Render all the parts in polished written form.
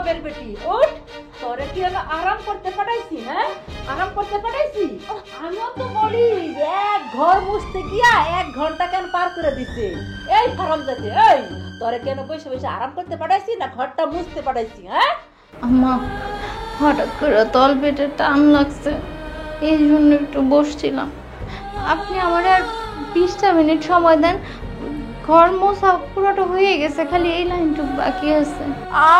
বাপের বেটি ওঠ। তোরে কি আমি আরাম করতে পাঠাইছি? হ্যাঁ, আরাম করতে পাঠাইছি? আমিও তো বলি এক ঘর মুছতে গিয়া 1 ঘন্টা কেন পার করে দিছে। এই হারামজাদে, এই তোরে কেন বসে বসে আরাম করতে পাঠাইছি না ঘরটা মুছতে পাঠাইছি? হ্যাঁ আম্মা, হঠাৎ করে তল পেটে টান লাগছে, এই জন্য একটু বসছিলাম। আপনি আমার আর 20টা মিনিট সময় দেন, ঘর মোছা পুরোটা হয়ে গেছে, খালি এই লাইনটুকু বাকি আছে।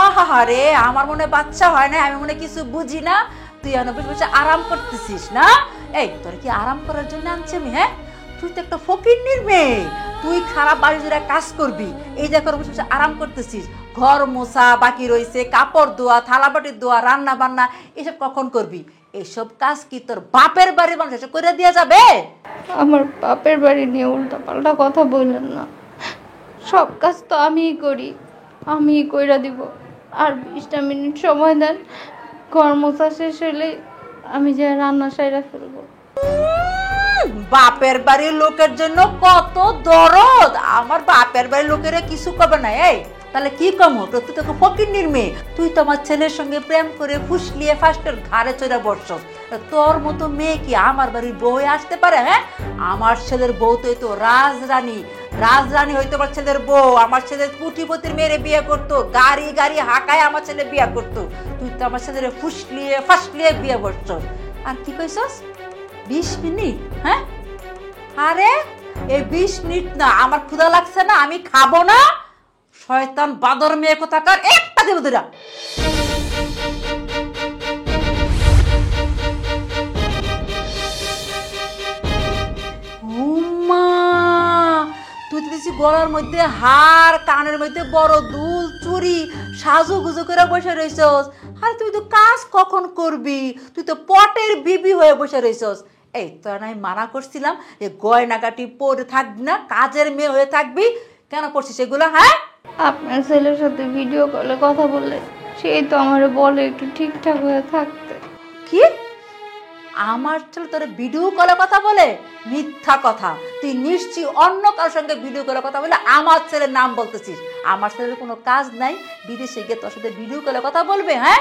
আহারে, আমার মনে বাচ্চা হয় না, আমি মনে কিছু বুঝি না। তুই এখন বসে বসে আরাম করতেছিস না? এই তোর কি আরাম করার জন্য আনছি আমি? হ্যাঁ, তুই তো একটা ফকিন্নির মেয়ে, তুই খারাপ বাড়ি জুড়ে কাজ করবি, এই যে করে বসে বসে আরাম করতেছিস। ঘর মোছা বাকি রয়েছে, কাপড় ধোয়া, থালা বাটি ধোয়া, রান্না বান্না এসব কখন করবি? এইসব কাজ কি তোর বাপের বাড়ির মানুষ এসে করে দেওয়া যাবে? আমার বাপের বাড়ি নিয়ে উল্টা পাল্টা কথা বললেন না, সব কাজ তো আমিই করি, আমিই কইরা দিব। আর 20টা মিনিট সময় দেন, ঘর মোছা শেষ হলে আমি যে রান্না সাইরা ফেলবো। বাপের বাড়ির লোকের জন্য কত দরদ, আমার বাপের বাড়ির লোকেরা কিছু করবে না। এই তাহলে কি কম হতো? তুই তোকে ফকিন্নির মেয়ে, তুই তো আমার ছেলের সঙ্গে প্রেম করে ফুসলিয়ে ফাস্টের ঘাড়ে চড়ে বসছ। তোর মতো মেয়ে কি আমার বাড়ির বউ হয়ে আসতে পারে? হ্যাঁ, আমার ছেলের বউ তো রাজরানী, রাজরানী হইতো আমার ছেলের বউ। আমার ছেলের কুটিপতির মেয়েরে বিয়ে করতো, গাড়ি গাড়ি হাঁকায় আমার ছেলে বিয়ে করতো। তুই তো আমার ছেলের ফুসলিয়ে ফাসলিয়ে বিয়ে করছ। আর কি কইছস 20 মিনিট? হ্যাঁ, আরে এই 20 মিনিট না, আমার ক্ষুধা লাগছে না, আমি খাবো না। শয়তান বাদর মেয়ে কোথাকার, একটা দেব দিরা। তুই তো দেখছি গলার মধ্যে হার, কানের মধ্যে বড় দুল, চুড়ি, সাজু গুজু করে বসে রইছস। আর তুই তো কাজ কখন করবি? তুই তো পটের বিবি হয়ে বসে রইছস। এই তোর আমি মানা করছিলাম যে গয়নাগাটি পরে থাকবি না, কাজের মেয়ে হয়ে থাকবি, কেন করছিস এগুলো? হ্যাঁ, আপনার ছেলের সাথে ভিডিও কলে কথা বললে সেই তো আমারে বলে একটু ঠিকঠাক হয়ে থাকতে। কি? আমার ছেলে তোর ভিডিও কলে কথা বলে? মিথ্যা কথা, তুই নিশ্চয়ই অন্য কারোর সঙ্গে ভিডিও কলে কথা বলে আমার ছেলের নাম বলতেছিস। আমার ছেলের কোনো কাজ নাই, বিদেশে গিয়ে তোর সাথে ভিডিও কলে কথা বলবে? হ্যাঁ,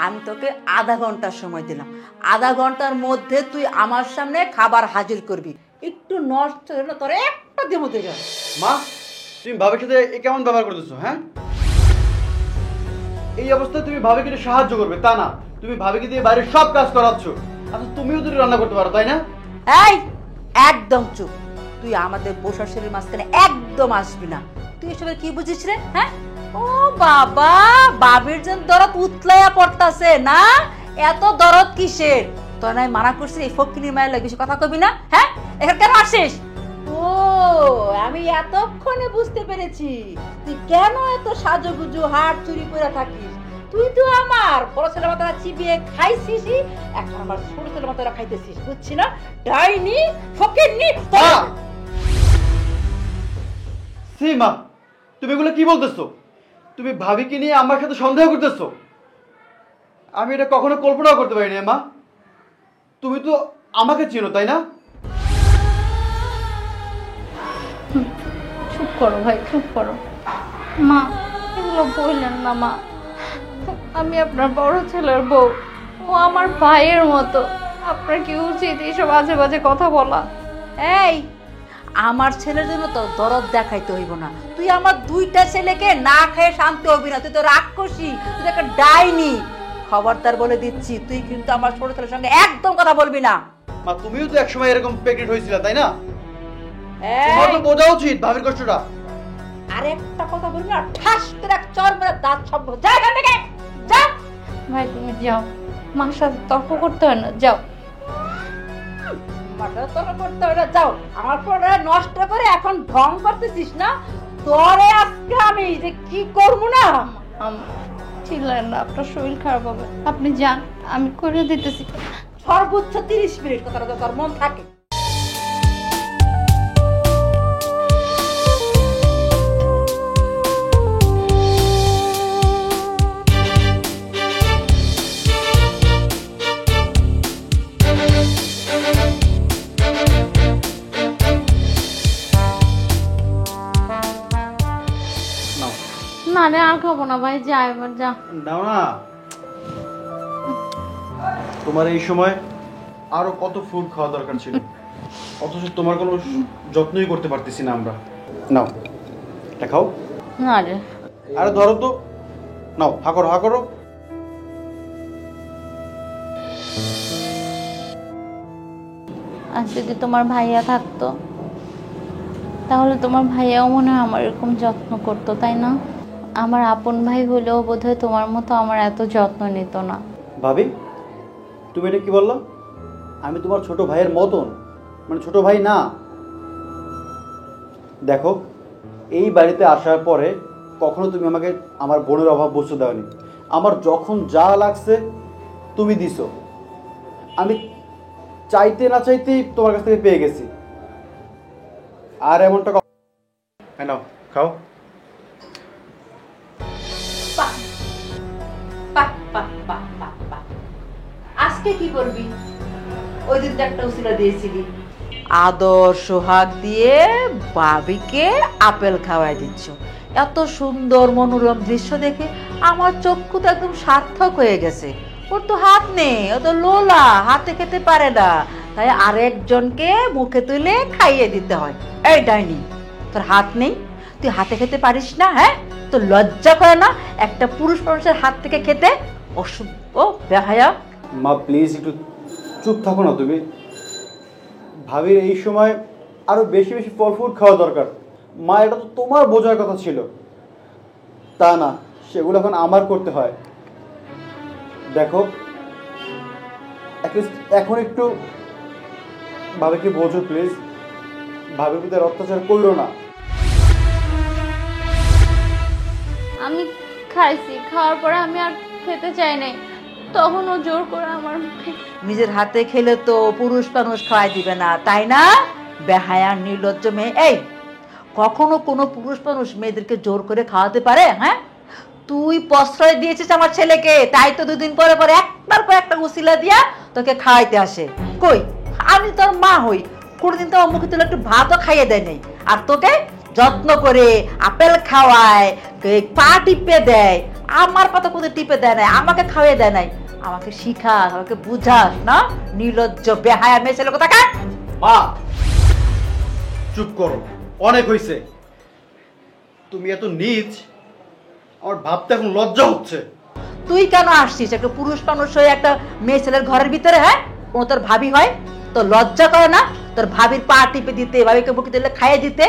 আমি তোকে আধা ঘন্টার সময় দিলাম, আধা ঘন্টার মধ্যে তুই আমার সামনে খাবার হাজির করবি। একটু নষ্ট হলে না তোর একটা দেবো দিলাম। মা, তুমি ভাবির সাথে কেমন ব্যবহার করতেছো? হ্যাঁ, এই অবস্থায় তুমি ভাবিকে সাহায্য করবে তা না, তুমি ভাবিকে দিয়ে বাইরের সব কাজ করাচ্ছ। আচ্ছা, তুমিও তো রান্না করতে পারো, তাই না? এই একদম চুপ, তুই আমাদের বসার শরীর মাঝখানে একদম আসবি না। তুই এসবের কি বুঝিস রে? হ্যাঁ, ও বাবা, বাবির জন্য দরদ উতলাইয়া পড়তাছে না? এত দরদ কিসের? তোর নাই মানা করছি এই ফকিনীর মায়ের লাগে বেশি কথা কবি না। হ্যাঁ, এখানে কেন আসিস? ও, আমি এতক্ষণে বুঝতে পেরেছি তুই কেন এত সাজুগুজু হাড় চুরি করে থাকিস। তুই তো আমার বড় ছেলের মতো চিবিয়ে খাইছিস, এখন আমার ছোট ছেলের মতো খাইতেছিস, বুঝছি না? ডাইনি, ফকিন্নি। সীমা, তুমি এগুলো কি বলতেছো? তুমি ভাবিকে নিয়ে আমার সাথে সন্দেহ করতেছো? আমি এটা কখনো কল্পনাও করতে পারিনি। মা, তুমি তো আমাকে চেনো, তাই না? চুপ করো ভাই, চুপ করো। মা, এগুলো বললেন না মা, আমি আপনার বড় ছেলের বউ, ও আমার ভাইয়ের মতো। আপনার কি উচিত এইসব আজে বাজে কথা বলা? এই, আমার ছেলের জন্য তো দরদ দেখাইতে হইব না। তুই আমার 2টা ছেলেকে না খেয়ে শান্তি হবি না। তুই তো রাক্ষসী, তুই একটা ডাইনি। খবরদার বলে দিচ্ছি, তুই কিন্তু আমার ছোট ছেলের সঙ্গে একদম কথা বলবি না। মা, তুমিও তো একসময় এরকম প্রেগনেন্ট হয়েছিল, তাই না? তোমার তো বোঝা উচিত ভাবির কষ্টটা। আরেকটা কথা বলবি না, ঠাস করে এক চড় মেরে দাঁত সব যা এখান থেকে, যা। ভাই তুমি যাও, মার সাথে তর্ক করতে হয় না, যাও। মাথা তর্ক করতে হয় না, যাও। আমার পরে নষ্ট করে এখন ঢং করতেছিস না? তোরে আজকে আমি যে কি করবো না। চিল্লেন না, আপনার শরীর খারাপ হবে, আপনি যান, আমি করে দিতেছি। সর্বোচ্চ 30 মিনিট কথাটা তোর মন থাকে। না না রে, আর খাবো না ভাই, যা এবার যা। নাও না, তোমার এই সময় আরো কত ফুড খাওয়া দরকার ছিল, অথচ তোমার কোনো যত্নই করতে পারতেছি না আমরা। নাও এটা খাও। না রে। আরে ধরো তো, নাও, হা করো হা করো। আর যদি তোমার ভাইয়া থাকতো, তাহলে তোমার ভাইয়াও মনে হয় আমার এরকম যত্ন করতো, তাই না? আমার আপন ভাই হলেও বোধহয় তোমার মতো আমার এত যত্ন নিত না। ভাবি, তুমি এটা কি বললা? আমি তোমার ছোট ভাইয়ের মতন, মানে ছোট ভাই না। দেখো, এই বাড়িতে আসার পরে কখনো তুমি আমাকে আমার বোনের অভাব বুঝতে দাওনি। আমার যখন যা লাগছে তুমি দিছো, আমি চাইতে না চাইতেই তোমার কাছ থেকে পেয়ে গেছি। আর এমনটা হ্যাঁ, নাও খাও। বাহ, বাহ, বাহ, বাহ, বাহ, বাহ। আজকে কি করবি? ওই দিন তো একটা উসিলা দিয়েছিলি, আদর সোহাগ দিয়ে ভাবিকে আপেল খাওয়াই দিচ্ছ। এত সুন্দর মনোরম দৃশ্য দেখে আমার চক্ষু তো একদম সার্থক হয়ে গেছে। ওর তো হাত নেই, ও তো লোলা, হাতে খেতে পারে না, তাই আরেকজনকে মুখে তুলে খাইয়ে দিতে হয়। এই ডাইনি, তোর হাত নেই, তুই হাতে খেতে পারিস না? হ্যাঁ, তো লজ্জা করে না একটা পুরুষ মানুষের হাত থেকে খেতে? অসভ্য, বেহায়া। মা প্লিজ একটু চুপ থাকো না তুমি। ভাবির এই সময় আরো বেশি বেশি ফল ফ্রুট খাওয়া দরকার। মা, এটা তো তোমার বোঝার কথা ছিল, তা না, সেগুলো এখন আমার করতে হয়। দেখো, এখন একটু ভাবিকে বোঝো প্লিজ। ভাবির প্রতি আর অত্যাচার করলো না। আমি খাইছি, খাওয়ার পরে আমি আর খেতে চাই নাই, তখন ও জোর করে আমার নিজের হাতে খেলে তো পুরুষ মানুষ খাওয়াই দিবে না, তাই না? বেহায়া নির্লজ্জ মেয়ে। এই, কখনো কোনো পুরুষ মানুষ মেয়েদেরকে জোর করে খাওয়াতে পারে? হ্যাঁ, তুই প্রশ্রয় দিয়েছিস আমার ছেলেকে, তাই তো দুদিন পরে পরে একবার করে একটা উসিলা দিয়া তোকে খাওয়াইতে আসে। কই, আমি তোর মা হই, কোনোদিন তো মুখে তুলে একটু ভাতও খাইয়ে দেয় নাই, আর তোকে যত্ন করে আপেল খাওয়ায়, পা টিপে দেয়। আমার পা তো কোথাও টিপে দেয় নাই, আমাকে খাওয়াই দেয় নাই। আমাকে শিখাস, আমাকে বুঝাস না? নির্লজ্জ বেহায়া মেয়ে ছেলে কোথাকার। মা চুপ করো, অনেক হয়েছে। তুমি এত নীচ, আমার ভাবতে এখন লজ্জা হচ্ছে। তুই কেন আসছিস একটা পুরুষ মানুষ হয়ে একটা মেয়ে ছেলের ঘরের ভিতরে? হ্যাঁ, ও তোর ভাবি হয়, তোর লজ্জা করে না তোর ভাবির পা টিপে দিতে, ভাবিকে বুকে দিলে খাইয়ে দিতে?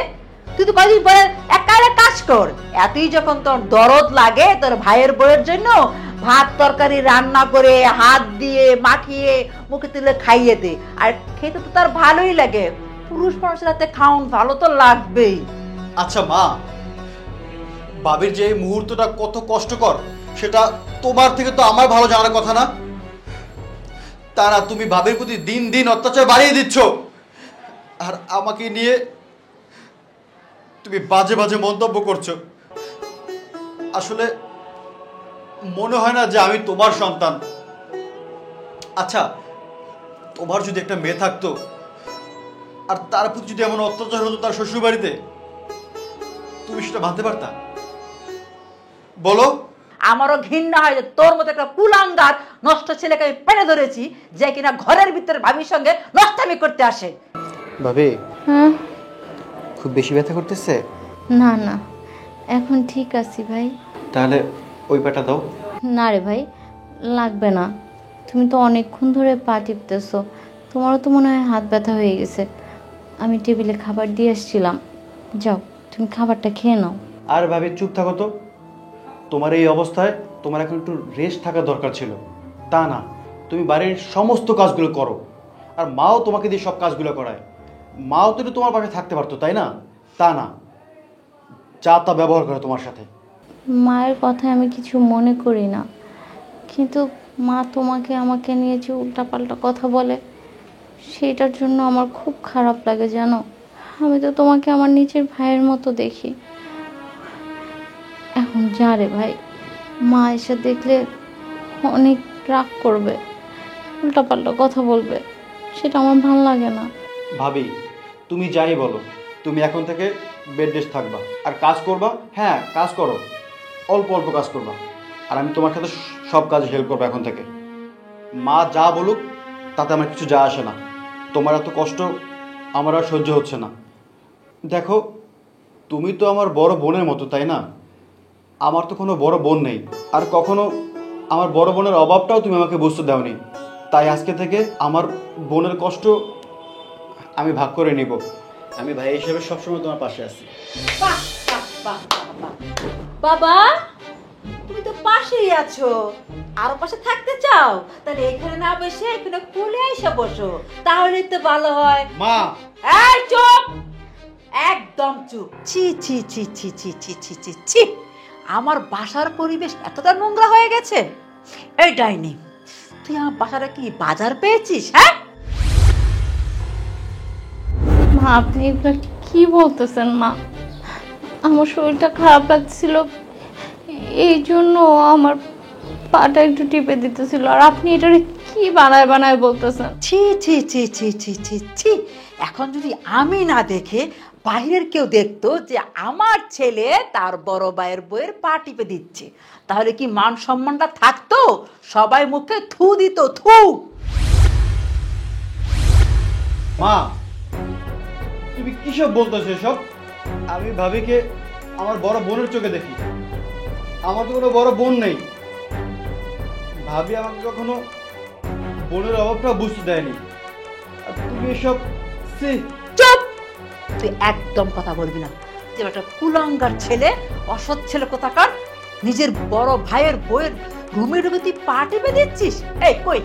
তুই তো কদিন পরে একা কাজ কর। এতই যখন তোর দরদ লাগে তোর ভাইয়ের বউয়ের জন্য, ভাত তরকারি রান্না করে হাত দিয়ে মাখিয়ে মুখে তুলে খাইয়ে দে। আর খেতে তো তার ভালোই লাগে, পুরুষ মানুষের হাতে খাওন ভালো তো লাগবেই। আচ্ছা মা, ভাবির যে এই মুহূর্তটা কত কষ্টকর সেটা তোমার থেকে তো আমার ভালো জানার কথা না? তা না, তুমি ভাবির প্রতি দিন দিন অত্যাচার বাড়িয়ে দিচ্ছ, আর আমাকে নিয়ে তুমি বাজে বাজে মন্তব্য করছো। আসলে মনে হয় না যে আমি তোমার সন্তান। আচ্ছা, তোমার যদি একটা মেয়ে থাকতো আর তার প্রতি যদি এমন অত্যাচার হতো তার শ্বশুর বাড়িতে, তুমি সেটা ভাবতে পারতা? বলো। আমারও ঘৃণা হয় যে তোর মতো একটা কুলাঙ্গার নষ্ট ছেলেকে আমি পেড়ে ধরেছি, যে কিনা ঘরের ভিতরে ভাবির সঙ্গে নষ্টামি করতে আসে। ভাবি, হ্যাঁ, খুব বেশি ব্যথা করতেছে? না না, এখন ঠিক আছি ভাই। তাহলে ওই পাটা দাও। না রে ভাই, লাগবে না। তুমি তো অনেকক্ষণ ধরে পা টিপতেছো, তোমারও তো মনে হয় হাত ব্যথা হয়ে গেছে। আমি টেবিলে খাবার দিয়ে এসেছিলাম, যাও তুমি খাবারটা খেয়ে নাও। আর ভাবি চুপ থাকো তো। তোমার এই অবস্থায় তোমার এখন একটু রেস্ট থাকা দরকার ছিল, তা না, তুমি বাড়ির সমস্ত কাজগুলো করো, আর মাও তোমাকে দিয়ে সব কাজগুলো করায়। মাও তো একটু তোমার পাশে থাকতে পারতো, তাই না? তা না, যা তা ব্যবহার করে তোমার সাথে। মায়ের কথায় আমি কিছু মনে করি না, কিন্তু মা তোমাকে আমাকে নিয়ে যে উল্টাপাল্টা কথা বলে, সেটার জন্য আমার খুব খারাপ লাগে জানো। আমি তো তোমাকে আমার নিজের ভাইয়ের মতো দেখি। এখন যা রে ভাই, মা এসে দেখলে অনেক রাগ করবে, উল্টাপাল্টা কথা বলবে, সেটা আমার ভালো লাগে না। ভাবি, তুমি যাই বলো, তুমি এখন থেকে বেড রেস্ট থাকবা আর কাজ করবা। হ্যাঁ, কাজ করো, অল্প অল্প কাজ করবা, আর আমি তোমার সাথে সব কাজে হেল্প করবো এখন থেকে। মা যা বলুক তাতে আমার কিছু যায় আসে না। তোমার এত কষ্ট আমার আর সহ্য হচ্ছে না। দেখো, তুমি তো আমার বড় বোনের মতো, তাই না? আমার তো কোনো বড় বোন নেই, আর কখনো আমার বড় বোনের অভাবটাও তুমি আমাকে বুঝতে দাওনি। তাই আজকে থেকে আমার বোনের কষ্ট আমি ভাগ করে নিব। আমি ভাই হিসেবে সবসময় তোমার পাশে আছি। বাহ বাহ বাহ বাহ, বাহ। বাবা, তুমি তো পাশেই আছো, আরো পাশে থাকতে চাও? তাহলে এখানে না বসে এখানে কোলে এসে বসো, তাহলে তো ভালো হয়। মা! এই চুপ, একদম চুপ। ছি ছি ছি ছি ছি ছি ছি ছি ছি, আমার বাসার পরিবেশ এতটা নোংরা হয়ে গেছে। এই ডাইনি, তুই আমার বাসাটা কি বাজার পেয়েছিস? হ্যাঁ, মা আপনি এগুলো কি বলতেছেন মা? আমার শরীরটা খারাপ লাগছিল, এই জন্য আমার পাটা একটু টিপে দিতেছিল, আর আপনি এটা কি বানায় বানায় বলতেছেন? ছি ছি ছি ছি ছি ছি ছি, এখন যদি আমি না দেখে বাইরের কেউ দেখতো যে আমার ছেলে তার বড় ভাইয়ের বইয়ের পা টিপে দিচ্ছে, তাহলে কি মান সম্মানটা থাকতো? সবাই মুখে থু দিত, থু। মা, তুমি কিসব বলতেছো এসব? আমি ভাবিকে আমার বড় বোনের চোখে দেখি, আমার তো কোনো বড় বোন নেই। ভাবি আমাকে কখনো বোনের অভাবটা বুঝতে দেয়নি, আর তুমি এসব ছি। চুপ, তুই একদম কথা বলবি না। তুই একটা কুলাঙ্গার ছেলে, অসৎ ছেলে কোথাকার। নিজের বড় ভাইয়ের বইয়ের রুমে ঢুকে তুই পা টিপে দিচ্ছিস? এই কই,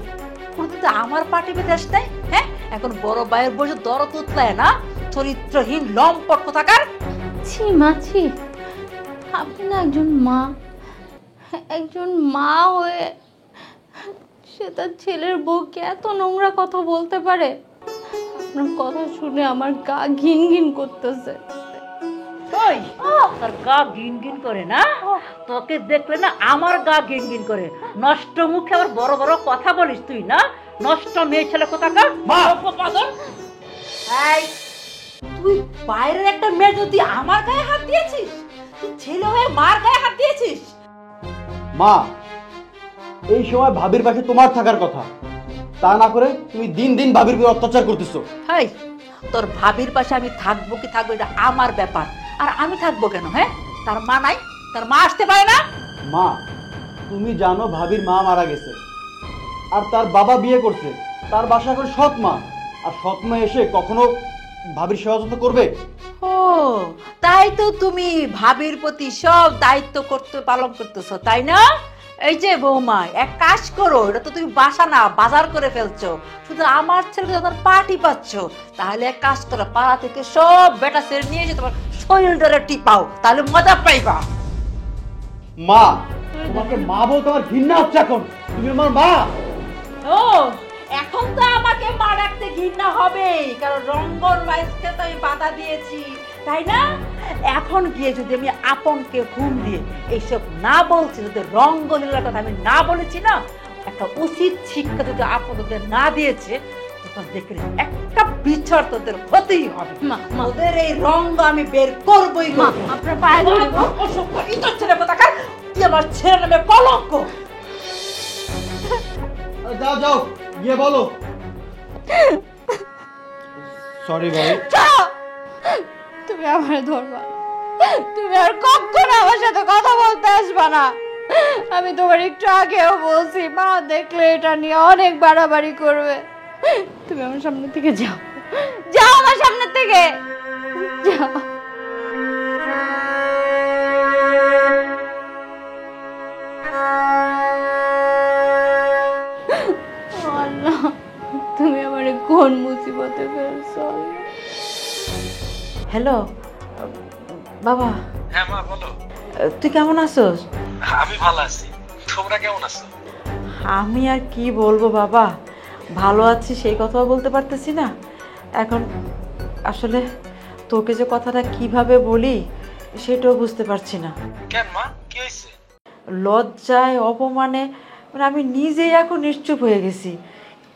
কোনদিন তো আমার পা টিপে দেশ নাই? হ্যাঁ, এখন বড় ভাইয়ের বইয়ে দরদ উতলায় না, চরিত্রহীন লম্পট কোথাকার। ছি মা ছি, আপনি না একজন মা, একজন মা হয়ে সে তার ছেলের বউকে এত নোংরা কথা বলতে পারে? আপনার কথা শুনে আমার গা ঘিন ঘিন করতেছে। ওই, তোর গা গিন গিন করে না? তোকে দেখলে না আমার গা গিন গিন করে। নষ্ট মুখে আবার বড় বড় কথা বলিস তুই না? নষ্ট মেয়ে ছেলে কোথাকার। মা! পাগল! এই, তুই বাইরের একটা মেয়ে যদি আমার গায়ে হাত দিয়েছিস, তুই ছেলে হয়ে মার গায়ে হাত দিয়েছিস। মা, এই সময় ভাবির পাশে তোমার থাকার কথা, তা না করে তুমি দিন দিন ভাবির উপর অত্যাচার করতেছো। হাই, তোর ভাবির পাশে আমি থাকবো কি থাকবো এটা আমার ব্যাপার, আর আমি থাকবো কেন? হ্যাঁ, তার মা নাই? তার মা আসতে পারে না? মা, তুমি জানো ভাবির মা মারা গেছে, আর তার বাবা বিয়ে করছে। তার বাসা এখন সৎ মা, আর সৎ মা এসে কখনো ভাবির সেবা যত্ন করবে? ও, তাই তো তুমি ভাবির প্রতি সব দায়িত্ব করতে পালন করতেছো, তাই না? এই যে বৌমা, এক কাজ করো, এটা তো তুমি বাসা না বাজার করে ফেলছো। শুধু আমার ছেলেকে যখন পাটি পাচ্ছ, তাহলে এক কাজ করো, পাড়া থেকে সব বেটা ছেলে নিয়ে এসে তোমার শরীরটারে টিপাও, তাহলে মজা পাইবা। মা, তোমাকে মা বলতে আমার ঘৃণা হচ্ছে এখন। তুমি আমার মা। ও, এখন তো আমাকে মা ডাকতে ঘৃণা হবে, কারণ রঙ্গন বাইসকে তো আমি বাধা দিয়েছি, তাই না? এখন গিয়ে যদি আমি আপনকে ঘুম দিয়ে এইসব না বলছি, যদি রঙ্গলীলার কথা আমি না বলেছি না, একটা উচিত শিক্ষা যদি আপন ওদের না দিয়েছে, তখন দেখে একটা বিচার তোদের হতেই হবে। মা, মা। ওদের এই রঙ্গ আমি বের করবই। মা, আপনার পায়ে ধরে ইতর ছেলে কোথাকার, তুই আমার ছেলে নামে কলঙ্ক। যাও যাও, গিয়ে বলো। সরি ভাই। তুমি আমার ধরবা না। তুমি আর কখনো আমার সাথে কথা বলতে আসবা না। আমি তোমার একটু আগেও বলছি, মা দেখলে এটা নিয়ে অনেক বাড়াবাড়ি করবে। তুমি আমার সামনে থেকে যাও, যাও আমার সামনে থেকে যাও। আল্লাহ, তুমি আমারে কোন মুসিবতে ফেলছো? হ্যালো বাবা। হ্যাঁ মা বলো। তুই কেমন আছোস? আমি ভালো আছি, তোমরা কেমন আছো? আমি আর কি বলবো বাবা, ভালো আছি সেই কথাও বলতে পারতেছি না। এখন আসলে তোকে যে কথাটা কিভাবে বলি সেটাও বুঝতে পারছি না। কেন মা, কি হয়েছে? লজ্জায় অপমানে মানে আমি নিজেই এখন নিশ্চুপ হয়ে গেছি।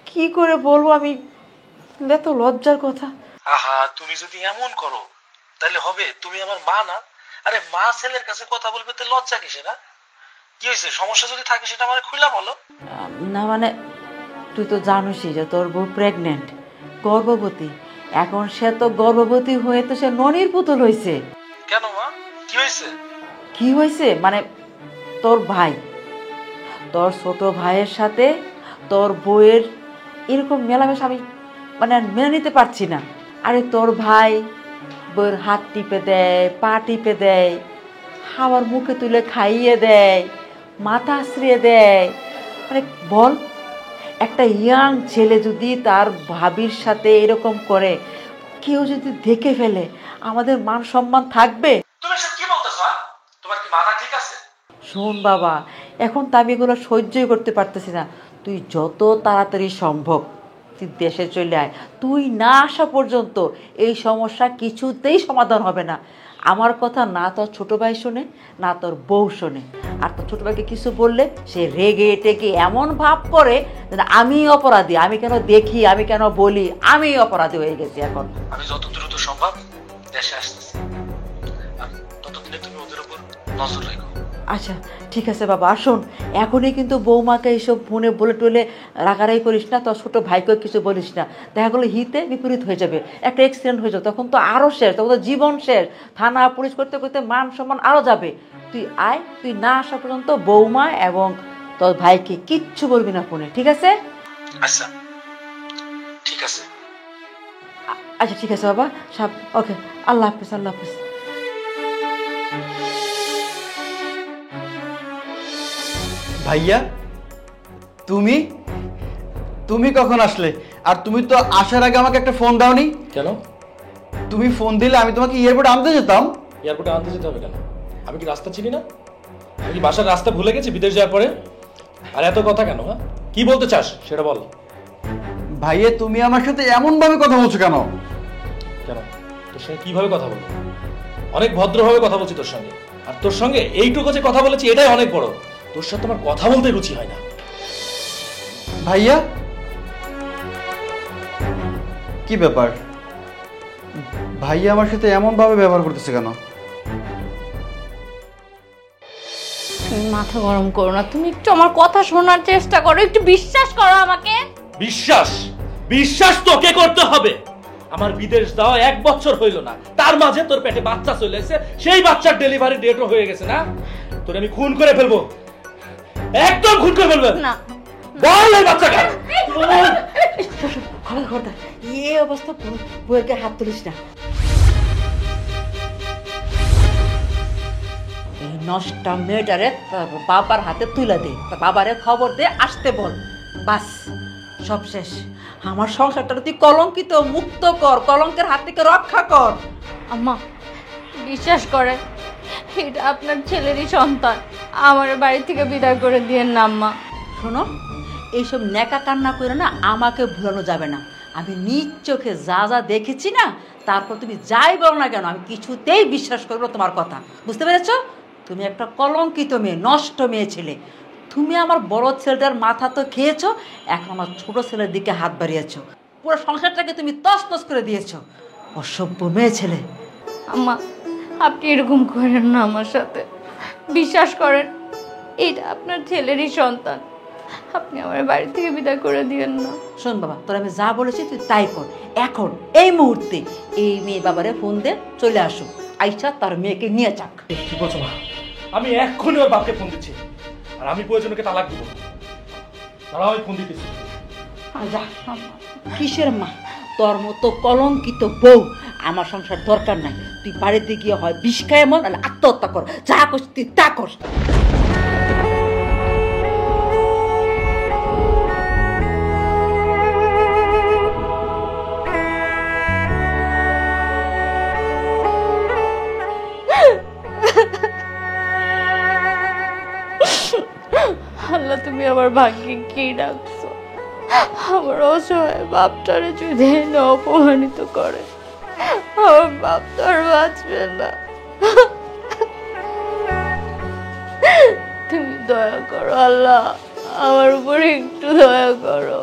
কি করে বলবো আমি, এত লজ্জার কথা। আহা, তুমি যদি এমন করো তাহলে হবে? তুমি আমার মা না? আরে মা ছেলের কাছে কথা বলবে তো লজ্জা কিসে না? কি হয়েছে, সমস্যা যদি থাকে সেটা আমার খুলে বলো। না মানে তুই তো জানিসই যে তোর বউ প্রেগনেন্ট, গর্ভবতী। এখন সে তো গর্ভবতী হয়ে তো সে ননির পুতুল হয়েছে। কেন মা, কি হয়েছে? কি হয়েছে মানে তোর ভাই, তোর ছোট ভাইয়ের সাথে তোর বউয়ের এরকম মেলামেশা আমি মানে আর মেনে নিতে পারছি না। আরে তোর ভাই বউয়ের হাত টিপে দেয়, পা টিপে দেয়, খাবার মুখে তুলে খাইয়ে দেয়, মাথা আশ্রিয়ে দেয়। মানে বল, একটা ইয়াং ছেলে যদি তার ভাবির সাথে এরকম করে, কেউ যদি দেখে ফেলে আমাদের মান সম্মান থাকবে? তুমি এসব কি বলতেছো? তোমার কি মাথা ঠিক আছে? শোন বাবা, এখন তো আমি এগুলো সহ্যই করতে পারতেছি না। তুই যত তাড়াতাড়ি সম্ভব তুই দেশে চলে আয়। তুই না আসা পর্যন্ত এই সমস্যা কিছুতেই সমাধান হবে না। আমার কথা না তোর ছোটো ভাই শোনে, না তোর বউ শোনে। আর তোর ছোটো ভাইকে কিছু বললে সে রেগে টেগে এমন ভাব করে যে আমি অপরাধী, আমি কেন দেখি, আমি কেন বলি, আমি অপরাধী হয়ে গেছি এখন। আমি যত দ্রুত সম্ভব দেশে আসতেছি, আর ততদিনে তুমি ওদের উপর নজর রেখো। আচ্ছা ঠিক আছে বাবা, আসুন। এখনই কিন্তু বৌমাকে এইসব ফোনে বলে টলে রাগারাগি করিস না, তোর ছোটো ভাইকেও কিছু বলিস না। দেখা গেলো হিতে বিপরীত হয়ে যাবে, একটা অ্যাক্সিডেন্ট হয়ে যাবে, তখন তো আরও শেষ, তখন তো জীবন শেষ। থানা পুলিশ করতে করতে মান সম্মান আরও যাবে। তুই আয়, তুই না আসা পর্যন্ত বৌমা এবং তোর ভাইকে কিচ্ছু বলবি না ফোনে, ঠিক আছে? আচ্ছা ঠিক আছে। আচ্ছা ঠিক আছে বাবা, সব ওকে। আল্লাহ হাফিজ, আল্লাহ হাফিজ। ভাইয়া, তুমি তুমি কখন আসলে? আর তুমি তো আসার আগে আমাকে একটা ফোন দাওনি কেন? তুমি ফোন দিলে আমি তোমাকে এয়ারপোর্টে আনতে যেতাম। এয়ারপোর্টে আনতে যেতে হবে কেন? আমি কি রাস্তা চিনি না? আমি কি বাসার রাস্তা ভুলে গেছি বিদেশ যাওয়ার পরে? আর এত কথা কেন? হ্যাঁ, কি বলতে চাস সেটা বল। ভাইয়া, তুমি আমার সাথে এমন ভাবে কথা বলছো কেন? কেন তোর সঙ্গে কিভাবে কথা বলবো? অনেক ভদ্রভাবে কথা বলছি তোর সঙ্গে। আর তোর সঙ্গে এইটুকু যে কথা বলেছি এটাই অনেক বড়। তোর সাথে আমার কথা বলতে রুচি হয় না। ভাইয়া, কি ব্যাপার? ভাইয়া আমার সাথে এমন ভাবে ব্যবহার করতেছে কেন? তুমি মাথা গরম করো না, তুমি একটু আমার কথা শোনার চেষ্টা করো, একটু বিশ্বাস করো আমাকে। বিশ্বাস? বিশ্বাস তোকে করতে হবে। আমার বিদেশ যাওয়া 1 বছর হইল না, তার মাঝে তোর পেটে বাচ্চা চলে এসেছে, সেই বাচ্চার ডেলিভারি ডেটও হয়ে গেছে না? তোর আমি খুন করে ফেলবো, একদম খুন করে ফেলবো। না বল এই বাচ্চাকে। খবরদার এই অবস্থা বউয়ের হাত তুলিস না। এই নষ্টা মেয়েটারে তার বাবার হাতে তুলে দে, তার বাবারে খবর দে, আসতে বল। বাস, সব শেষ। আমার সংসারটা তুই কলঙ্কিত মুক্ত কর, কলঙ্কের হাত থেকে রক্ষা কর। আম্মা বিশ্বাস করেন, এটা আপনার ছেলেরই সন্তান, আমার বাড়ি থেকে বিদায় করে দিয়েন না আম্মা। শোনো, এইসব নেকা কান্না করে না আমাকে ভুলানো যাবে না। আমি নিজ চোখে যা যা দেখেছি না, তারপর তুমি যাই বলো না কেন আমি কিছুতেই বিশ্বাস করবো তোমার কথা। বুঝতে পেরেছো? তুমি একটা কলঙ্কিত মেয়ে, নষ্ট মেয়ে ছেলে। তুমি আমার বড় ছেলেটার মাথা তো খেয়েছো, এখন আমার ছোট ছেলের দিকে হাত বাড়িয়েছো। পুরো সংসারটাকে তুমি তছনছ করে দিয়েছো। অসভ্য মেয়ে ছেলে। আম্মা আপনি এরকম করেন না আমার সাথে, বিশ্বাস করেন এটা আপনার ছেলেরই সন্তান, আপনি আমার বাড়ি থেকে বিদায় করে দিয়েন না। শোন বাবা, তোর আমি যা বলেছি তুই তাই কর। এখন এই মুহূর্তে এই মেয়ে বাবারে ফোন দে, চলে আসো। আইসা তার মেয়েকে নিয়ে যাক। কি বলছো মা? আমি এক্ষুনি ওর বাপকে ফোন দিচ্ছি, আর আমি প্রয়োজন ওকে তালাক দিব। তারা আমি ফোন দিতেছি। যা। কিসের মা? তোর মতো কলঙ্কিত বউ আমার সংসার দরকার নাই। তুই বাড়িতে গিয়ে হয় বিষ খায় মন, আর আত্মহত্যা কর। যা করছিস তুই তা কর। আল্লাহ তুমি আমার ভাগ্যে কি রাখছো? আমার অসহায় বাপটারে যদি এনে অপমানিত করে, আমার বাপ তো আর বাঁচবে না। তুমি দয়া করো আল্লাহ, আমার উপর একটু দয়া করো,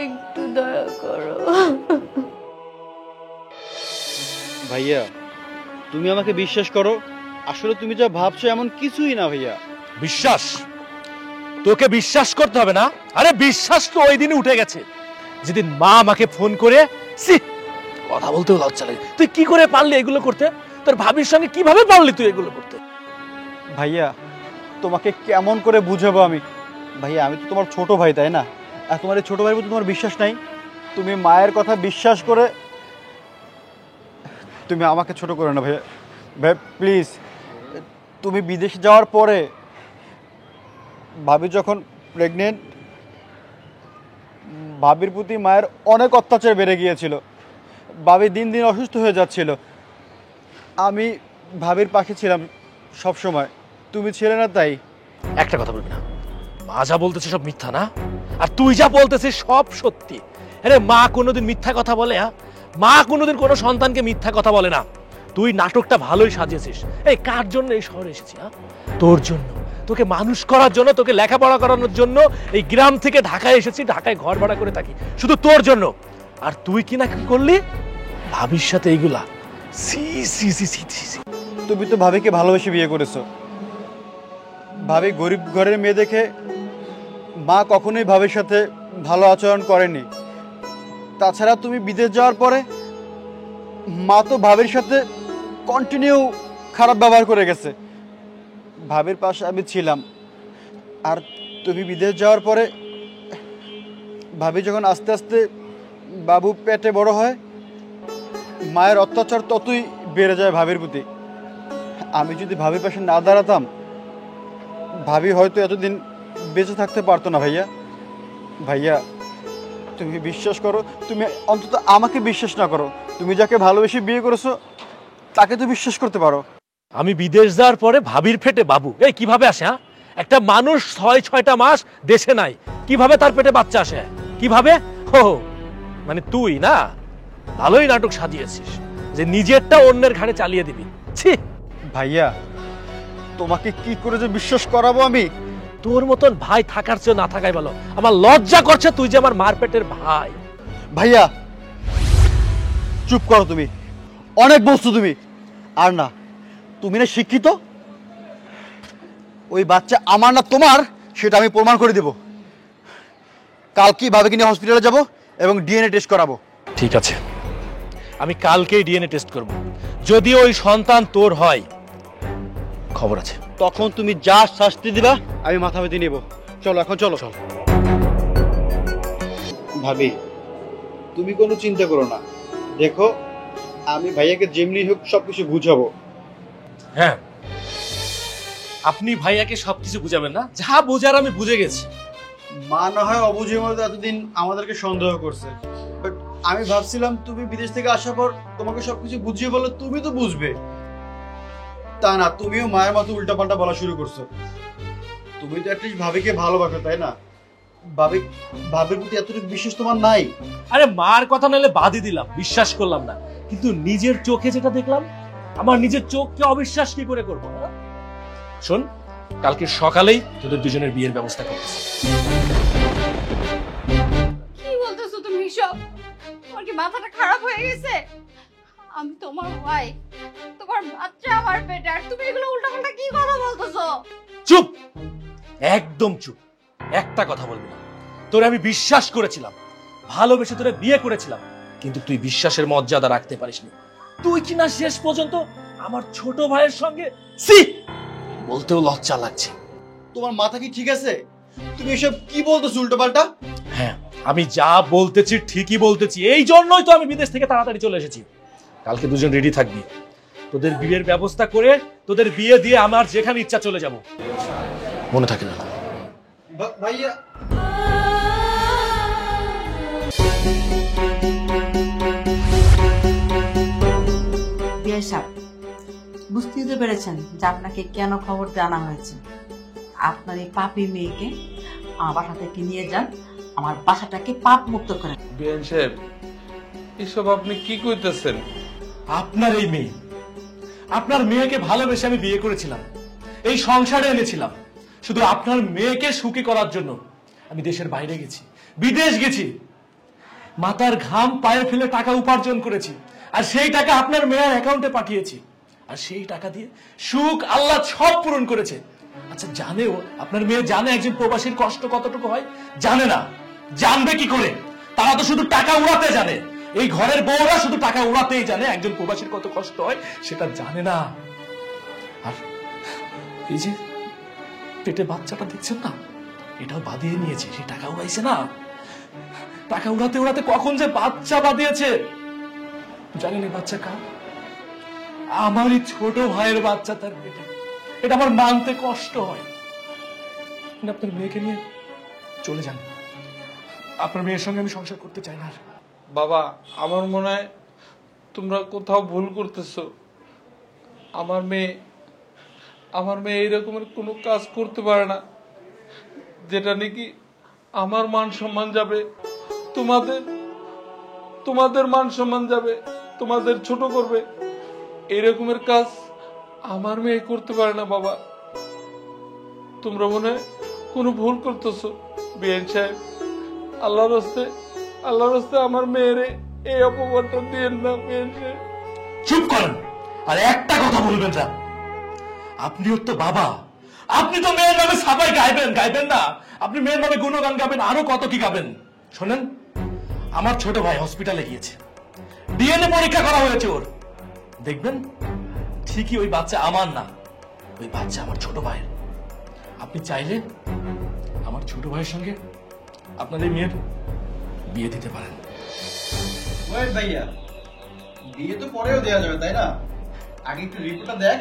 একটু দয়া করো। ভাইয়া, তুমি আমাকে বিশ্বাস করো, আসলে তুমি যা ভাবছো এমন কিছুই না ভাইয়া। বিশ্বাস? তোকে বিশ্বাস করতে হবে না। আরে বিশ্বাস তো ওই দিনই উঠে গেছে যেদিন মা আমাকে ফোন করে, কথা বলতেও লজ্জা লাগে, তুই কি করে পারলি এগুলো করতে? তোর ভাবির সঙ্গে কিভাবে পারলি তুই এগুলো করতে? ভাইয়া তোমাকে কেমন করে বুঝাবো আমি? ভাইয়া আমি তো তোমার ছোট ভাই, তাই না? আর তোমার এই ছোট ভাইয়ের প্রতি তোমার বিশ্বাস নাই? তুমি মায়ের কথা বিশ্বাস করে তুমি আমাকে ছোট করো না ভাইয়া। ভাই প্লিজ, তুমি বিদেশে যাওয়ার পরে ভাবি যখন প্রেগনেন্ট, ভাবির প্রতি মায়ের অনেক অত্যাচার বেড়ে গিয়েছিল। ভাবি দিন দিন অসুস্থ হয়ে যাচ্ছিল। আমি ভাবির পাশে ছিলাম সব সময়, তুমি ছিলে না তাই। একটা কথা বলবি না, মা যা বলতেছে সব মিথ্যা না, আর তুই যা বলতেছিস সব সত্যি। আরে মা কোনোদিন মিথ্যা কথা বলে? মা কোনোদিন কোনো সন্তানকে মিথ্যা কথা বলে না। তুই নাটকটা ভালোই সাজিয়েছিস। এই কার জন্য এই শহরে এসেছি? তোর জন্য, তোকে মানুষ করার জন্য, তোকে লেখাপড়া করানোর জন্য এই গ্রাম থেকে ঢাকায় এসেছি, ঢাকায় ঘর ভাড়া করে থাকি শুধু তোর জন্য। আর তুই কি না কি করলি ভাবির সাথে এইগুলা? সি সি সি সি সি। তুমি তো ভাবিকে ভালোবেসে বিয়ে করেছো। ভাবি গরিব ঘরের মেয়ে দেখে মা কখনোই ভাবির সাথে ভালো আচরণ করেনি। তাছাড়া তুমি বিদেশ যাওয়ার পরে মা তো ভাবির সাথে কন্টিনিউ খারাপ ব্যবহার করে গেছে। ভাবির পাশে আমি ছিলাম, আর তুমি বিদেশ যাওয়ার পরে ভাবি যখন আস্তে আস্তে বাবু পেটে বড় হয়, মায়ের অত্যাচার ততই বেড়ে যায় ভাবির প্রতি। আমি যদি ভাবির পাশে না দাঁড়াতাম, ভাবি হয়তো এতদিন বেঁচে থাকতে পারতো না। ভাইয়া ভাইয়া তুমি বিশ্বাস করো, তুমি অন্তত আমাকে বিশ্বাস না করো, তুমি যাকে ভালোবেসে বিয়ে করেছো তাকে তো বিশ্বাস করতে পারো। আমি বিদেশ যাওয়ার পরে ভাবির পেটে বাবু এই কিভাবে আসে? একটা মানুষ 6-6টা মাস দেশে নাই, কিভাবে তার পেটে বাচ্চা আসে? কিভাবে? ও মানে তুই না ভালোই নাটক সাজিয়েছিস যে নিজেরটা অন্যের ঘাড়ে চালিয়ে দিবি। ছি ভাইয়া তোমাকে কি করে যে বিশ্বাস করাবো আমি? তোর মতন ভাই থাকার চেয়ে না থাকাই ভালো। আমার লজ্জা করছে তুই যে আমার মার পেটের ভাই। ভাইয়া চুপ করো, তুমি অনেক বলছো তুমি। আর না, তুমি না শিক্ষিত, ওই বাচ্চা আমার না তোমার সেটা আমি প্রমাণ করে দেব। কালকেই ভাবিকে নিয়ে হসপিটালে যাব এবং ডিএনএ টেস্ট করাবো। ঠিক আছে, আমি কালকেই ডিএনএ টেস্ট করব। যদি ওই সন্তান তোর হয় খবর আছে। তখন তুমি যা শাস্তি দিবা আমি মাথা পেতে নেব। চলো এখন, চলো চলো। ভাবি তুমি কোনো চিন্তা করো না, দেখো আমি ভাইয়াকে যেমনি হোক সবকিছু বুঝাবো। হ্যাঁ, আপনি ভাইয়াকে সবকিছু বুঝাবেন না, যা বোঝার আমি বুঝে গেছি। মা না হয় অবুঝের মতো এতদিন আমাদেরকে সন্দেহ করছে, বাট আমি ভাবছিলাম তুমি বিদেশ থেকে আসার পর তোমাকে সবকিছু বুঝিয়ে বললে তুমি তো বুঝবে। তা না, তুমিও মায়ের মতো উল্টাপাল্টা বলা শুরু করছো। তুমি তো অ্যাটলিস্ট ভাবিকে ভালোবাসো, তাই না? ভাবির প্রতি এতটুকু বিশ্বাস তোমার নাই? আরে মার কথা নাহলে বাদই দিলাম, বিশ্বাস করলাম না, কিন্তু নিজের চোখে যেটা দেখলাম, আমার নিজের চোখকে অবিশ্বাস কি করে করবো? শোন, কালকে সকালেই তোদের দুজনের বিয়ের ব্যবস্থা করতেছি। কি বলতেছো তুমি সব? তোমার কি মাথাটা খারাপ হয়ে গেছে? আমি তোমার ওয়াইফ, তোমার বাচ্চা আমার পেটে, আর তুমি এগুলো উল্টাপাল্টা কি কথা বলতেছো? চুপ, একদম চুপ, একটা কথা বলবি না। তোরে আমি বিশ্বাস করেছিলাম, ভালোবেসে তোরে বিয়ে করেছিলাম, কিন্তু তুই বিশ্বাসের মর্যাদা রাখতে পারিসনি। তুই কিনা শেষ পর্যন্ত আমার ছোট ভাইয়ের সঙ্গে, সি বলতেও লজ্জা লাগছে। তোমার মাথা কি ঠিক আছে? তুমি এসব কি বলতেছো উল্টোপাল্টা? হ্যাঁ, আমি যা বলতেছি ঠিকই বলতেছি, এই জন্যই তো আমি বিদেশ থেকে তাড়াতাড়ি চলে এসেছি। কালকে দুজন রেডি থাকবি, তোদের বিয়ের ব্যবস্থা করে তোদের বিয়ে দিয়ে আমার যেখানে ইচ্ছা চলে যাব। মনে থাকে না? ভাইয়া বিয়ে সাহেব, বুঝতেই তো পেরেছেন যে আপনাকে কেন খবর জানা হয়েছে। আপনার এই পাপী মেয়েকে আমার বাসা থেকে নিয়ে যান, আমার বাসাটাকে পাপ মুক্ত করেন। বিআইন সাহেব, এসব আপনি কি কইতেছেন? আপনার এই মেয়ে, আপনার মেয়েকে ভালোবেসে আমি বিয়ে করেছিলাম, এই সংসারে এনেছিলাম শুধু আপনার মেয়েকে সুখী করার জন্য। আমি দেশের বাইরে গেছি, বিদেশ গেছি, মাথার ঘাম পায়ে ফেলে টাকা উপার্জন করেছি, আর সেই টাকা আপনার মেয়ের অ্যাকাউন্টে পাঠিয়েছি। আর সেই টাকা দিয়ে সুখ আল্লাহ সব পূরণ করেছে। আচ্ছা জানেও, আপনার মেয়ে জানে একজন প্রবাসীর কষ্ট কতটুকু হয়? জানে না। জানবে কি করে? তারা তো শুধু টাকা উড়াতে জানে। এই ঘরের বউরা শুধু টাকা উড়াতেই জানে, একজন প্রবাসীর কত কষ্ট হয় সেটা জানে না। আর এই যে পেটে বাচ্চাটা দেখছেন না, এটাও বাদিয়ে নিয়েছে, সে টাকা উড়াইছে না। টাকা উড়াতে উড়াতে কখন যে বাচ্চা বাদিয়েছে। জানেন এই বাচ্চা কার? আমারই ছোট ভাইয়ের বাচ্চা তার পেটে। এটা আমার মানতে কষ্ট হয়। আপনার মেয়েকে নিয়ে চলে যান। আপনার মেয়ের সঙ্গে আমি সংসার করতে চাই না। বাবা, আমার মনে হয় তোমরা কোথাও ভুল করতেছো। আমার মেয়ে এইরকমের কোনো কাজ করতে পারে না যেটা নাকি আমার মান সম্মান যাবে, তোমাদের মান সম্মান যাবে, তোমাদের ছোট করবে। এইরকমের কাজ আমার মেয়ে করতে পারে না বাবা। তোমরা মনে হয় কোনো ভুল করতেছো। বিআইন সাহেব, আল্লাহর রাস্তে আমার মেয়েরে এই অপমানটা দিয়েন না। বিআইন সাহেব, চুপ করেন আর একটা কথা বলবেন না। আপনিও তো বাবা, আপনি তো মেয়ের নামে সাবাই গাইবেন না। আপনি মেয়ের নামে গুণগান গাবেন, আরো কত কি গাবেন। শোনেন, আমার ছোট ভাই হসপিটালে গিয়েছে, ডিএনএ পরীক্ষা করা হয়েছে ওর। দেখবেন ঠিকই ওই বাচ্চা আমার না, ওই বাচ্চা আমার ছোট ভাইয়ের। আপনি চাইলে আমার ছোট ভাইয়ের সঙ্গে আপনার এই মেয়ের বিয়ে দিতে পারেন। ওয়েট ভাইয়া, বিয়ে তো পরেও দেওয়া যাবে তাই না? আগে একটু রিপোর্টটা দেখ।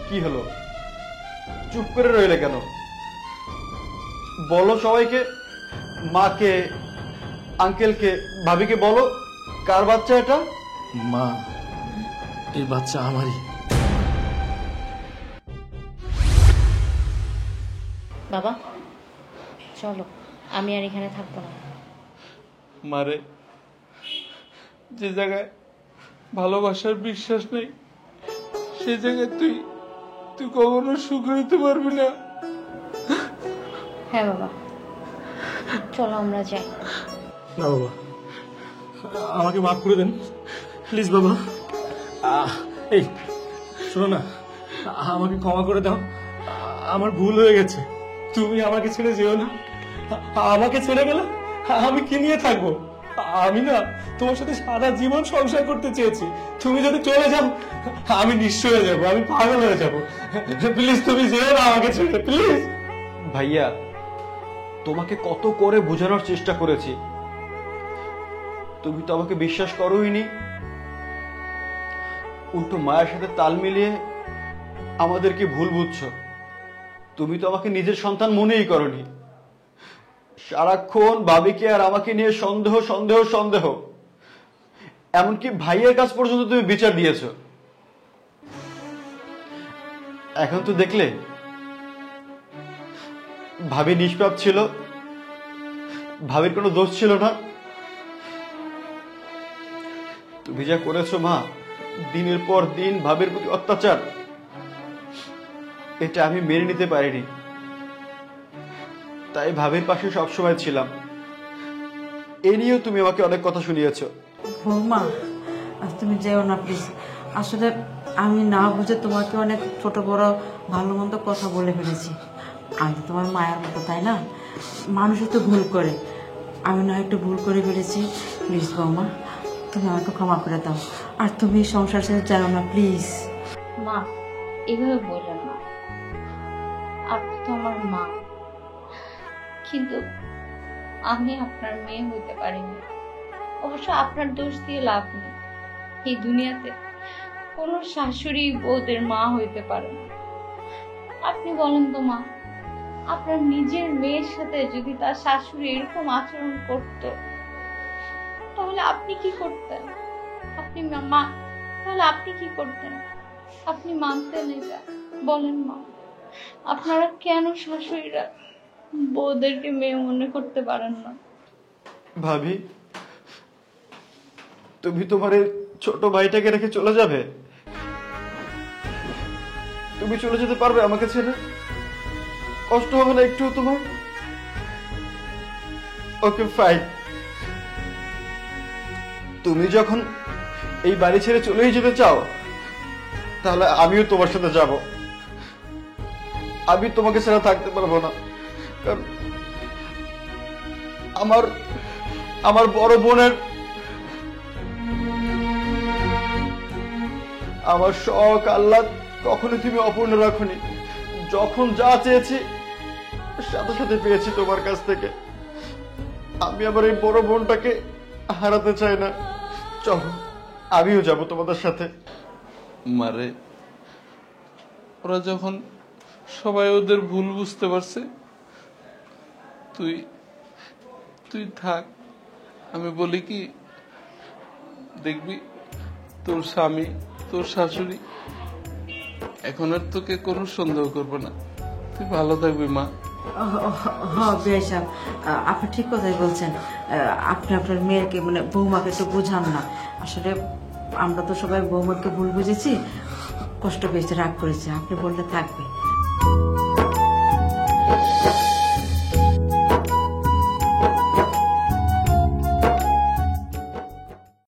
কি হলো, চুপ করে রইলে কেন? বলো সবাইকে, মাকে, আঙ্কেলকে, ভাবিকে বলো কার বাচ্চা এটা। মা, এই বাচ্চা আমারই। বাবা চলো, আমি আর এখানে থাকবো না। মারে, যে জায়গায় ভালোবাসার বিশ্বাস নেই সে জায়গায় তুই কখনো সুখ হইতে পারবি না। হ্যাঁ বাবা, চলো আমরা যাই। না বাবা, আমাকে মাফ করে দেন প্লিজ বাবা। এই শোনো না, আমাকে ক্ষমা করে দাও, আমার ভুল হয়ে গেছে। তুমি আমাকে ছেড়ে যেও না। আমাকে ছেড়ে গেলে আমি কি নিয়ে থাকবো? আমি না তোমার সাথে সারা জীবন সংসার করতে চেয়েছি। তুমি যদি চলে যাও আমি নিঃস্ব হয়ে যাবো, আমি পাগল হয়ে যাবো। প্লিজ তুমি যেও না আমাকে ছেড়ে, প্লিজ। ভাইয়া, তোমাকে কত করে বোঝানোর চেষ্টা করেছি, তুমি তো আমাকে বিশ্বাস করোইনি। উল্টো মায়ের সাথে তাল মিলিয়ে আমাদেরকে ভুল বুঝছো। তুমি তো আমাকে নিজের সন্তান মনেই করনি। সারাক্ষণ ভাবিকে আর আমাকে নিয়ে সন্দেহ সন্দেহ সন্দেহ, এমনকি ভাইয়ের কাছ পর্যন্ত তুমি বিচার দিয়েছো। এখন তো দেখলে ভাবি নিষ্পাপ ছিল, ভাবির কোনো দোষ ছিল না। তুমি যা করেছো মা, দিনের পর দিন ভাবির প্রতি অত্যাচার, এটা আমি মেনে নিতে পারিনি। তাই ভাবির পাশে সবসময় ছিলাম। এ নিয়েও তুমি আমাকে অনেক কথা শুনিয়েছো। বৌমা, তুমি যেও না প্লিজ। আসলে আমি না বুঝে তোমাকে অনেক ছোট বড় ভালো মন্দ কথা বলে ফেলেছি। আমি তোমার মায়ের মতো, তাই না? মানুষও তো ভুল করে, আমি না একটু ভুল করে ফেলেছি। প্লিজ বৌমা, তুমি আমাকে ক্ষমা করে দাও। আর তুমি সংসার ছেড়ে যাও না প্লিজ। মা, এভাবে বললেন না। আপনি তো আমার মা, কিন্তু আমি আপনার মেয়ে হইতে পারিনি। অবশ্য আপনার দোষ দিয়ে লাভ নেই। এই দুনিয়াতে কোনো শাশুড়ি বউদের মা হইতে পারে না। আপনি বলেন তো মা, আপনার নিজের মেয়ের সাথে যদি তার শাশুড়ি এরকম আচরণ করত, তাহলে আপনি কি করতেন? আপনি মা, তাহলে আপনি কি করতেন? আপনি মানতেন এটা? বলেন মা, আপনারা কেন শাশুড়িরা বউদেরকে মেয়ে মনে করতে পারেন না? ভাবি, তুমি তোমার এই ছোট ভাইটাকে রেখে চলে যাবে? তুমি চলে যেতে পারবে আমাকে ছেড়ে? কষ্ট হবে না একটু তোমার? ওকে ফাইন, তুমি যখন এই বাড়ি ছেড়ে চলেই যেতে চাও তাহলে আমিও তোমার সাথে যাব। আমি তোমাকে ছাড়া থাকতে পারবো না, কারণ আমার বড় বোনের আমার শখ আহ্লাদ কখনো তুমি অপূর্ণ রাখোনি। যখন যা চেয়েছি সাথে সাথে পেয়েছি তোমার কাছ থেকে। আমি আমার এই বড় বোনটাকে হারাতে চাই না। চলো আমিও যাব তোমাদের সাথে। মারে, ওরা যখন সবাই ওদের ভুল বুঝতে পারছে, তুই তুই থাক। আমি বলি কি, দেখবি তোর স্বামী তোর শাশুড়ি এখন আর তোকে কোনো সন্দেহ করবে না। তুই ভালো থাকবি মা। হ্যাঁ বিআই সাহেব, আপনি ঠিক কথাই বলছেন। আপনি আপনার মেয়েকে মানে বৌমাকে একটু বোঝান না। আসলে আমরা তো সবাই বৌমাকে ভুল বুঝেছি, কষ্ট পেয়েছে, রাগ করেছে। আপনি বললে থাকবে।